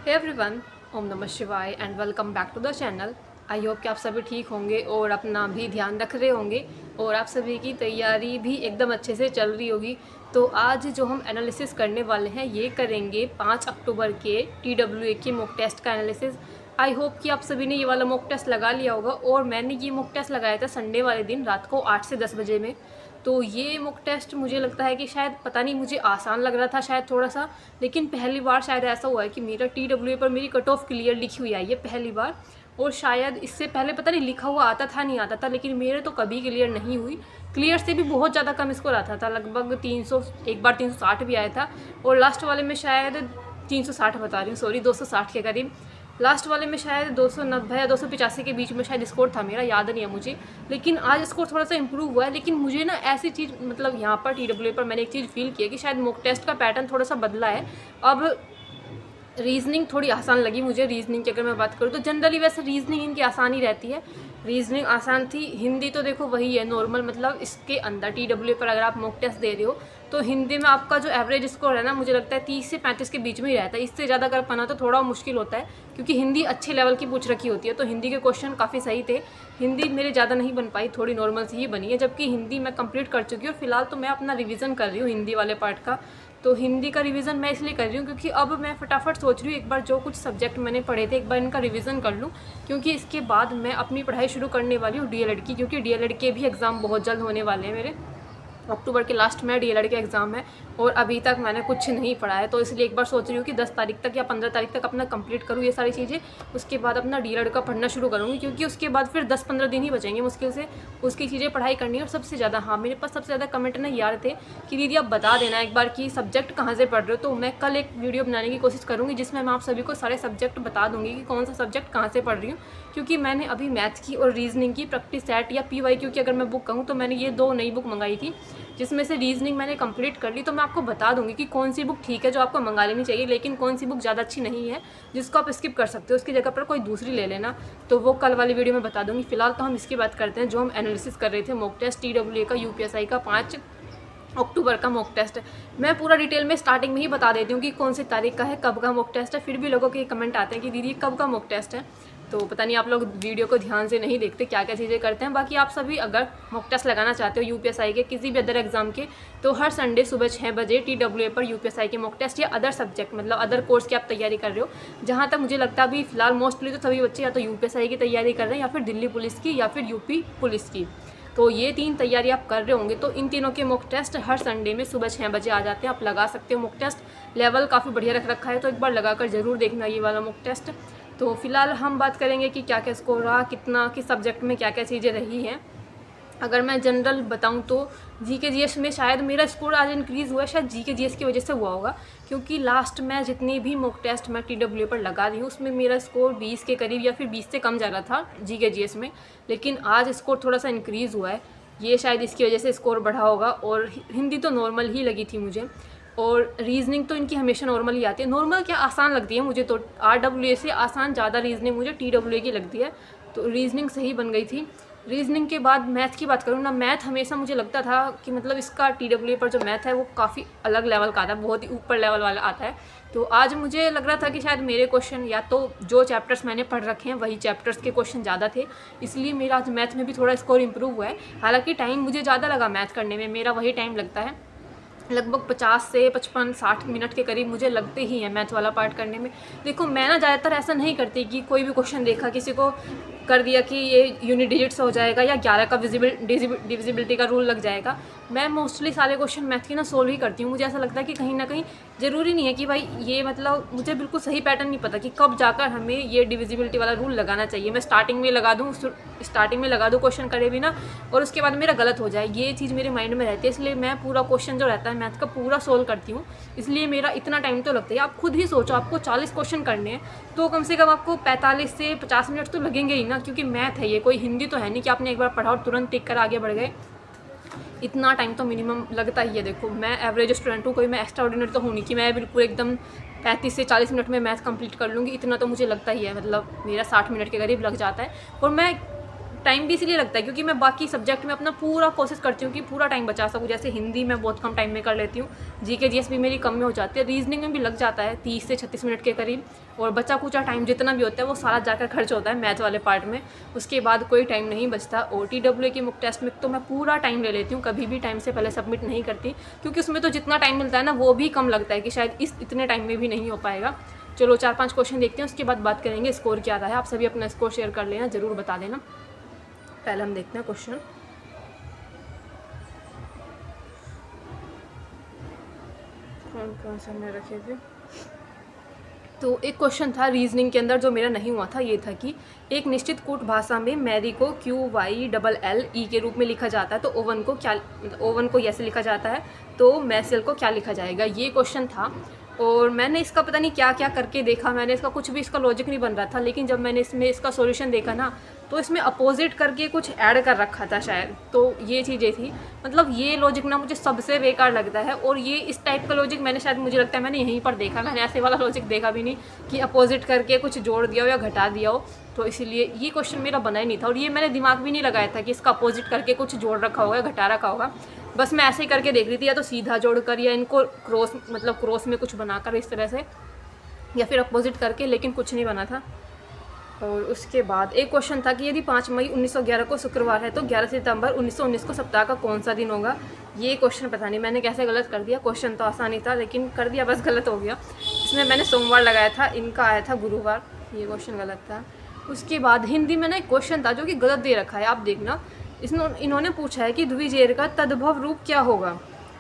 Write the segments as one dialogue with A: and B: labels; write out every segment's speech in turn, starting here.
A: Hey everyone, ओम नमः शिवाय and welcome back to the channel. I hope कि आप सभी ठीक होंगे और अपना भी ध्यान रख रहे होंगे और आप सभी की तैयारी भी एकदम अच्छे से चल रही होगी। तो आज जो हम एनालिसिस करने वाले हैं ये करेंगे 5 अक्टूबर के TWA के मॉक टेस्ट का एनालिसिस। आई होप कि आप सभी ने ये वाला मॉक टेस्ट लगा लिया होगा और मैंने ये मॉक टेस्ट लगाया था संडे वाले दिन रात को 8 से 10 बजे में। तो ये मॉक टेस्ट मुझे लगता है कि शायद पता नहीं मुझे आसान लग रहा था शायद थोड़ा सा, लेकिन पहली बार शायद ऐसा हुआ है कि मेरा TWA पर मेरी कट ऑफ क्लियर लिखी हुई आई है पहली बार। और शायद इससे पहले पता नहीं लिखा हुआ आता था नहीं आता था, लेकिन मेरे तो कभी क्लियर नहीं हुई। क्लियर से भी बहुत ज़्यादा कम स्कोर आता था, लगभग 300, एक बार 360 भी आया था और लास्ट वाले में शायद 360 बता रही हूँ, सॉरी 260 के करीब। लास्ट वाले में शायद 290 या 285 के बीच में शायद स्कोर था मेरा, याद नहीं है मुझे। लेकिन आज स्कोर थोड़ा सा इंप्रूव हुआ है। लेकिन मुझे ना ऐसी चीज़ मतलब यहाँ पर TWA पर मैंने एक चीज़ फील किया कि शायद मॉक टेस्ट का पैटर्न थोड़ा सा बदला है। अब रीजनिंग थोड़ी आसान लगी मुझे। रीजनिंग की अगर मैं बात करूँ तो जनरली वैसे रीजनिंग इनकी आसान ही रहती है, रीजनिंग आसान थी। हिंदी तो देखो वही है नॉर्मल, मतलब इसके अंदर TWA पर अगर आप मॉक टेस्ट दे रहे हो तो हिंदी में आपका जो एवरेज स्कोर है ना, मुझे लगता है 30 से 35 के बीच में ही रहता है। इससे ज़्यादा कर पाना तो थोड़ा मुश्किल होता है क्योंकि हिंदी अच्छे लेवल की पूछ रखी होती है। तो हिंदी के क्वेश्चन काफ़ी सही थे। हिंदी मेरे ज़्यादा नहीं बन पाई, थोड़ी नॉर्मल सी ही बनी है, जबकि हिंदी मैं कंप्लीट कर चुकी हूँ। फिलहाल तो मैं अपना रिवीजन कर रही हूँ हिंदी वाले पार्ट का। तो हिंदी का रिवीजन मैं इसलिए कर रही हूँ क्योंकि अब मैं फटाफट सोच रही हूँ एक बार जो कुछ सब्जेक्ट मैंने पढ़े थे एक बार इनका रिवीजन कर लूँ, क्योंकि इसके बाद मैं अपनी पढ़ाई शुरू करने वाली हूँ DLED की। क्योंकि DLED के भी एग्ज़ाम बहुत जल्द होने वाले हैं मेरे। अक्टूबर के लास्ट में DLED के एग्ज़ाम है और अभी तक मैंने कुछ नहीं पढ़ा है। तो इसलिए एक बार सोच रही हूँ कि 10 तारीख तक या 15 तारीख तक अपना कंप्लीट करूँ ये सारी चीज़ें। उसके बाद अपना DLED का पढ़ना शुरू करूँगी, क्योंकि उसके बाद फिर 10-15 दिन ही बचेंगे मुश्किल से उसकी चीज़ें पढ़ाई करनी है। और सबसे ज़्यादा हाँ, मेरे पास सबसे ज़्यादा कमेंट ना यार थे कि दीदी आप बता देना एक बार कि सब्जेक्ट कहाँ से पढ़ रहे हो। तो मैं कल एक वीडियो बनाने की कोशिश करूँगी जिसमें मैं आप सभी को सारे सब्जेक्ट बता दूँगी कि कौन सा सब्जेक्ट कहाँ से पढ़ रही हूँ। क्योंकि मैंने अभी मैथ्स की और रीजनिंग की प्रैक्टिस सेट या PYQ की अगर मैं बुक कहूँ तो मैंने ये 2 नई बुक मंगाई थी, जिसमें से रीजनिंग मैंने कंप्लीट कर ली। तो मैं आपको बता दूंगी कि कौन सी बुक ठीक है जो आपको मंगा लेनी चाहिए, लेकिन कौन सी बुक ज़्यादा अच्छी नहीं है जिसको आप स्किप कर सकते हो, उसकी जगह पर कोई दूसरी ले लेना। तो वो कल वाली वीडियो में बता दूंगी। फिलहाल तो हम इसकी बात करते हैं जो हम एनालिसिस कर रहे थे मॉक टेस्ट TWA का UPSI का 5 अक्टूबर का मॉक टेस्ट। मैं पूरा डिटेल में स्टार्टिंग में ही बता देती हूँ कि कौन सी तारीख का है, कब का मॉक टेस्ट है। फिर भी लोगों के कमेंट आते हैं कि दीदी कब का मॉक टेस्ट है। तो पता नहीं आप लोग वीडियो को ध्यान से नहीं देखते क्या क्या चीज़ें करते हैं। बाकी आप सभी अगर मॉक टेस्ट लगाना चाहते हो UPSI के किसी भी अदर एग्जाम के, तो हर संडे सुबह 6 बजे TWA पर UPSI के मॉक टेस्ट या अदर सब्जेक्ट मतलब अदर कोर्स की आप तैयारी कर रहे हो। जहाँ तक मुझे लगता है अभी फिलहाल मोस्टली तो सभी बच्चे या तो UPSI की तैयारी कर रहे हैं या फिर दिल्ली पुलिस की या फिर UP पुलिस की। तो ये 3 तैयारी आप कर रहे होंगे। तो इन तीनों के मॉक टेस्ट हर संडे में सुबह 6 बजे आ जाते हैं, आप लगा सकते हो मॉक टेस्ट। लेवल काफ़ी बढ़िया रख रखा है, तो एक बार लगाकर ज़रूर देखना ये वाला मॉक टेस्ट। तो फिलहाल हम बात करेंगे कि क्या क्या स्कोर रहा, कितना किस सब्जेक्ट में क्या क्या चीज़ें रही हैं। अगर मैं जनरल बताऊं तो GK GS में शायद मेरा स्कोर आज इंक्रीज़ हुआ है, शायद GK GS की वजह से हुआ होगा। क्योंकि लास्ट में जितनी भी मॉक टेस्ट मैं TWA पर लगा रही हूँ उसमें मेरा स्कोर 20 के करीब या फिर 20 से कम जा रहा था GK GS में, लेकिन आज स्कोर थोड़ा सा इंक्रीज़ हुआ है। ये शायद इसकी वजह से स्कोर बढ़ा होगा। और हिंदी तो नॉर्मल ही लगी थी मुझे, और रीजनिंग तो इनकी हमेशा नॉर्मल ही आती है। नॉर्मल क्या आसान लगती है मुझे, तो RWA से आसान ज़्यादा रीजनिंग मुझे TWA की लगती है। तो रीजनिंग सही बन गई थी। रीजनिंग के बाद मैथ की बात करूँ ना, मैथ हमेशा मुझे लगता था कि मतलब इसका TWA पर जो मैथ है वो काफ़ी अलग लेवल का आता है, बहुत ही ऊपर लेवल वाला आता है। तो आज मुझे लग रहा था कि शायद मेरे क्वेश्चन या तो जो चैप्टर्स मैंने पढ़ रखे हैं वही चैप्टर्स के क्वेश्चन ज़्यादा थे, इसलिए मेरा आज मैथ में भी थोड़ा स्कोर इंप्रूव हुआ है। हालांकि टाइम मुझे ज़्यादा लगा मैथ करने में, मेरा वही टाइम लगता है लगभग 50 से 55-60 मिनट के करीब मुझे लगते ही हैं मैथ वाला पार्ट करने में। देखो मैं ना ज़्यादातर ऐसा नहीं करती कि कोई भी क्वेश्चन देखा किसी को कर दिया कि ये यूनिट डिजिट्स हो जाएगा या 11 का डिविजिबिलिटी का रूल लग जाएगा। मैं मोस्टली सारे क्वेश्चन मैथ के ना सोल्व ही करती हूँ। मुझे ऐसा लगता है कि कहीं ना कहीं ज़रूरी नहीं है कि भाई ये मतलब मुझे बिल्कुल सही पैटर्न नहीं पता कि कब जाकर हमें ये डिविजिबिलिटी वाला रूल लगाना चाहिए। मैं स्टार्टिंग में लगा दूँ क्वेश्चन करे भी ना, और उसके बाद मेरा गलत हो जाए, ये चीज़ मेरे माइंड में रहती है। इसलिए मैं पूरा क्वेश्चन जो रहता है मैथ का पूरा सोल्व करती हूँ, इसलिए मेरा इतना टाइम तो लगता है। आप खुद ही सोचो, आपको 40 क्वेश्चन करने हैं तो कम से कम आपको 45 से 50 मिनट तो लगेंगे ही ना, क्योंकि मैथ है ये, कोई हिंदी तो है नहीं कि आपने एक बार पढ़ा और तुरंत टिक कर आगे बढ़ गए। इतना टाइम तो मिनिमम लगता ही है। देखो मैं एवरेज स्टूडेंट हूँ, कोई मैं एक्स्ट्रा ऑर्डिनरी तो हूँ नहीं कि मैं बिल्कुल एकदम 35 से 40 मिनट में मैथ कंप्लीट कर लूँगी। इतना तो मुझे लगता ही है, मतलब मेरा 60 मिनट के करीब लग जाता है। और मैं टाइम भी इसलिए लगता है क्योंकि मैं बाकी सब्जेक्ट में अपना पूरा कोशिश करती हूँ कि पूरा टाइम बचा सकूँ। जैसे हिंदी मैं बहुत कम टाइम में कर लेती हूँ, GK GS भी मेरी कम में हो जाती है, रीजनिंग में भी लग जाता है 30 से 36 मिनट के करीब। और बचा कुचा टाइम जितना भी होता है वो सारा जाकर खर्च होता है मैथ वाले पार्ट में, उसके बाद कोई टाइम नहीं बचता। और TWA की मुक टेस्ट में तो मैं पूरा टाइम ले लेती हूँ, कभी भी टाइम से पहले सबमिट नहीं करती, क्योंकि उसमें तो जितना टाइम मिलता है ना वो भी कम लगता है कि शायद इतने टाइम में भी नहीं हो पाएगा। चलो 4-5 क्वेश्चन देखते हैं, उसके बाद बात करेंगे स्कोर क्या रहा है। आप सभी अपना स्कोर शेयर कर लेना, ज़रूर बता देना। पहले हम देखते हैं क्वेश्चन। कौन सा मैं रखे थे। तो एक क्वेश्चन था रीजनिंग के अंदर जो मेरा नहीं हुआ था, ये था कि एक निश्चित कूट भाषा में मैरी को QYLLE के रूप में लिखा जाता है, तो ओवन को ऐसे लिखा जाता है, तो मैसेल को क्या लिखा जाएगा, ये क्वेश्चन था। और मैंने इसका पता नहीं क्या क्या करके देखा, मैंने इसका कुछ भी इसका लॉजिक नहीं बन रहा था, लेकिन जब मैंने इसमें इसका सॉल्यूशन देखा ना तो इसमें अपोजिट करके कुछ ऐड कर रखा था शायद, तो ये चीज़ें थी। मतलब ये लॉजिक ना मुझे सबसे बेकार लगता है, और ये इस टाइप का लॉजिक मैंने शायद, मुझे लगता है मैंने यहीं पर देखा, मैंने ऐसे वाला लॉजिक देखा भी नहीं कि अपोजिट करके कुछ जोड़ दिया हो या घटा दिया हो। तो इसीलिए ये क्वेश्चन मेरा बना ही नहीं था, और ये मैंने दिमाग भी नहीं लगाया था कि इसका अपोजिट करके कुछ जोड़ रखा होगा, घटा रखा होगा। बस मैं ऐसे ही करके देख रही थी, या तो सीधा जोड़कर या इनको क्रॉस में कुछ बनाकर इस तरह से, या फिर अपोजिट करके, लेकिन कुछ नहीं बना था। और उसके बाद एक क्वेश्चन था कि यदि 5 मई 1911 को शुक्रवार है तो 11 सितंबर 1919 को सप्ताह का कौन सा दिन होगा। ये क्वेश्चन पता नहीं मैंने कैसे गलत कर दिया, क्वेश्चन तो आसानी था लेकिन कर दिया बस गलत हो गया। इसमें मैंने सोमवार लगाया था, इनका आया था गुरुवार, ये क्वेश्चन गलत था। उसके बाद हिंदी में ना एक क्वेश्चन था जो कि गलत दे रखा है, आप देखना। इन्होंने पूछा है कि द्विजेर का तद्भव रूप क्या होगा।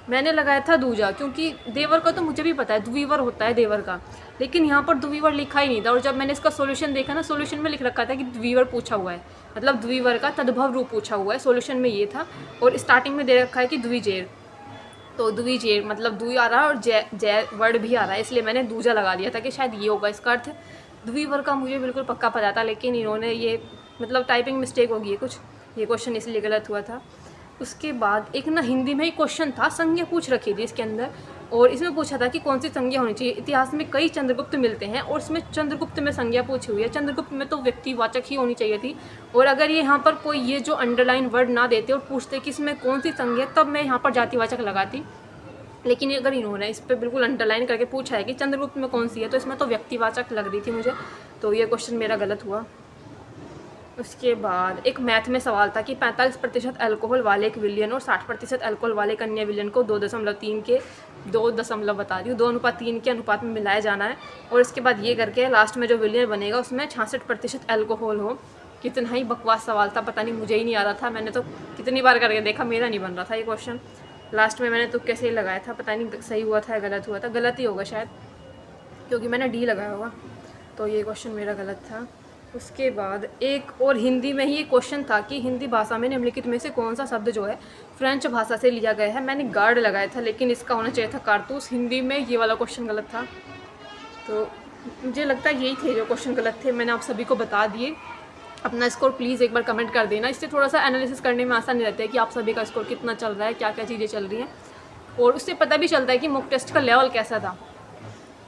A: मैंने लगाया था दूजा, क्योंकि देवर का तो मुझे भी पता है, द्विवर होता है देवर का, लेकिन यहाँ पर द्विवर लिखा ही नहीं था। और जब मैंने इसका सॉल्यूशन देखा ना, सॉल्यूशन में लिख रखा था कि द्विवर पूछा हुआ है, मतलब द्विवर का तद्भव रूप पूछा हुआ है, सॉल्यूशन में ये था। और स्टार्टिंग में दे रखा है कि द्विजेर, तो द्विजेर मतलब द्वि आ रहा है और जय वर्ड भी आ रहा है, इसलिए मैंने दूजा लगा दिया था कि शायद ये होगा इसका अर्थ। द्विवर का मुझे बिल्कुल पक्का पता था, लेकिन इन्होंने ये मतलब टाइपिंग मिस्टेक होगी है कुछ, ये क्वेश्चन इसलिए गलत हुआ था। उसके बाद एक ना हिंदी में ही क्वेश्चन था, संज्ञा पूछ रखी थी इसके अंदर, और इसमें पूछा था कि कौन सी संज्ञा होनी चाहिए। इतिहास में कई चंद्रगुप्त मिलते हैं और इसमें चंद्रगुप्त में संज्ञा पूछी हुई है, चंद्रगुप्त में तो व्यक्तिवाचक ही होनी चाहिए थी। और अगर ये यहाँ पर कोई ये जो अंडरलाइन वर्ड ना देते और पूछते कि इसमें कौन सी संज्ञा, तब मैं यहाँ पर जातिवाचक लगाती। लेकिन अगर इन्होंने इस पर बिल्कुल अंडरलाइन करके पूछा है कि चंद्रगुप्त में कौन सी है, तो इसमें तो व्यक्तिवाचक लग रही थी मुझे, तो ये क्वेश्चन मेरा गलत हुआ। उसके बाद एक मैथ में सवाल था कि 45% अल्कोहल वाले एक विलियन और 60% अल्कोहल वाले एक अन्य विलियन को 2.3 के 2 बता रही हूँ 2:3 के अनुपात में मिलाया जाना है। और इसके बाद ये करके लास्ट में जो विलियन बनेगा उसमें 66% अल्कोहल हो। कितना ही बकवास सवाल था, पता नहीं, मुझे ही नहीं आ रहा था, मैंने तो कितनी बार करके देखा, मेरा नहीं बन रहा था ये क्वेश्चन। लास्ट में मैंने तुक्के से ही लगाया था, पता नहीं सही हुआ था या गलत हुआ था, गलत ही होगा शायद, क्योंकि मैंने डी लगाया होगा, तो ये क्वेश्चन मेरा गलत था। उसके बाद एक और हिंदी में ही एक क्वेश्चन था कि हिंदी भाषा में निम्नलिखित में से कौन सा शब्द जो है फ्रेंच भाषा से लिया गया है। मैंने गार्ड लगाया था, लेकिन इसका होना चाहिए था कारतूस। हिंदी में ये वाला क्वेश्चन गलत था, तो मुझे लगता है यही थे जो क्वेश्चन गलत थे, मैंने आप सभी को बता दिए। अपना स्कोर प्लीज़ एक बार कमेंट कर देना, इससे थोड़ा सा एनालिसिस करने में आसानी रहता है कि आप सभी का स्कोर कितना चल रहा है, क्या क्या चीज़ें चल रही हैं, और उससे पता भी चलता है कि मॉक टेस्ट का लेवल कैसा था।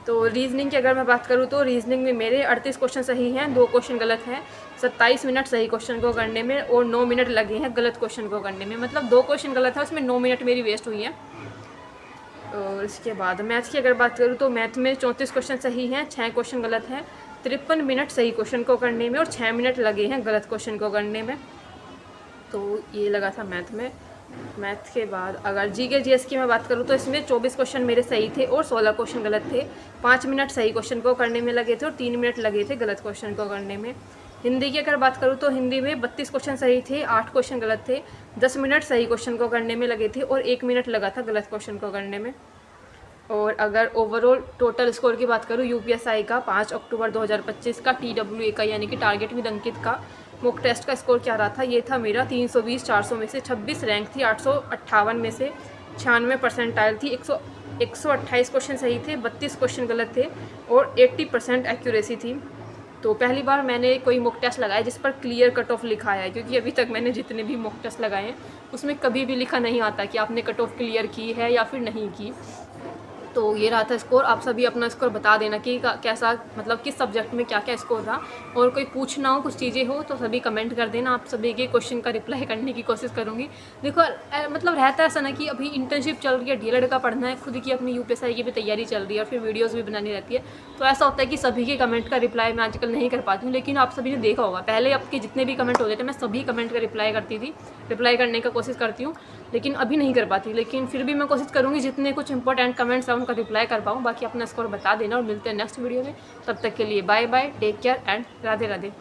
A: तो रीजनिंग की अगर मैं बात करूँ तो रीजनिंग में मेरे 38 क्वेश्चन सही हैं, 2 क्वेश्चन गलत हैं। 27 मिनट सही क्वेश्चन को करने में और 9 मिनट लगे हैं गलत क्वेश्चन को करने में, मतलब 2 क्वेश्चन गलत है, उसमें 9 मिनट मेरी वेस्ट हुई हैं। और इसके बाद मैथ की अगर बात करूँ तो मैथ में 34 क्वेश्चन सही हैं, 6 क्वेश्चन गलत हैं। 53 मिनट सही क्वेश्चन को करने में और 6 मिनट लगे हैं गलत क्वेश्चन को करने में, तो ये लगा था मैथ में। मैथ के बाद अगर जीके जीएस की मैं बात करूँ तो इसमें 24 क्वेश्चन मेरे सही थे और 16 क्वेश्चन गलत थे। 5 मिनट सही क्वेश्चन को करने में लगे थे और 3 मिनट लगे थे गलत क्वेश्चन को करने में। हिंदी की अगर बात करूँ तो हिंदी में 32 क्वेश्चन सही थे, 8 क्वेश्चन गलत थे। 10 मिनट सही क्वेश्चन को करने में लगे थे और 1 मिनट लगा था गलत क्वेश्चन को करने में। और अगर ओवरऑल टोटल स्कोर की बात करूँ यूपीएसआई का 5 अक्टूबर 2025 का TWA का यानी कि टारगेट विद अंकित का मॉक टेस्ट का स्कोर क्या रहा था, ये था मेरा 320 400 में से 26 रैंक थी, 858 में से 96 परसेंटाइल थी, 128 क्वेश्चन सही थे, 32 क्वेश्चन गलत थे और 80% एक्यूरेसी थी। तो पहली बार मैंने कोई मॉक टेस्ट लगाया जिस पर क्लियर कट ऑफ लिखा है, क्योंकि अभी तक मैंने जितने भी मॉक टेस्ट लगाए हैं उसमें कभी भी लिखा नहीं आता कि आपने कट ऑफ क्लियर की है या फिर नहीं की। तो ये रहा था स्कोर। आप सभी अपना स्कोर बता देना कि कैसा, मतलब किस सब्जेक्ट में क्या क्या स्कोर रहा। और कोई पूछना हो, कुछ चीज़ें हो तो सभी कमेंट कर देना, आप सभी के क्वेश्चन का रिप्लाई करने की कोशिश करूँगी। देखो मतलब रहता है ऐसा ना कि अभी इंटर्नशिप चल रही है, डीएलएड का पढ़ना है, खुद की अपनी यूपीएससी की भी तैयारी चल रही है और फिर वीडियोज़ भी बनानी रहती है। तो ऐसा होता है कि सभी के कमेंट का रिप्लाई मैं आजकल नहीं कर पाती हूँ। लेकिन आप सभी ने देखा होगा, पहले आपके जितने भी कमेंट होते थे मैं सभी कमेंट का रिप्लाई करती थी, रिप्लाई करने का कोशिश करती हूँ, लेकिन अभी नहीं कर पाती। लेकिन फिर भी मैं कोशिश करूँगी जितने कुछ इंपॉर्टेंट कमेंट्स हैं उनका रिप्लाई कर पाऊँ। बाकी अपना स्कोर बता देना और मिलते हैं नेक्स्ट वीडियो में। तब तक के लिए bye bye, take care and Radhe Radhe.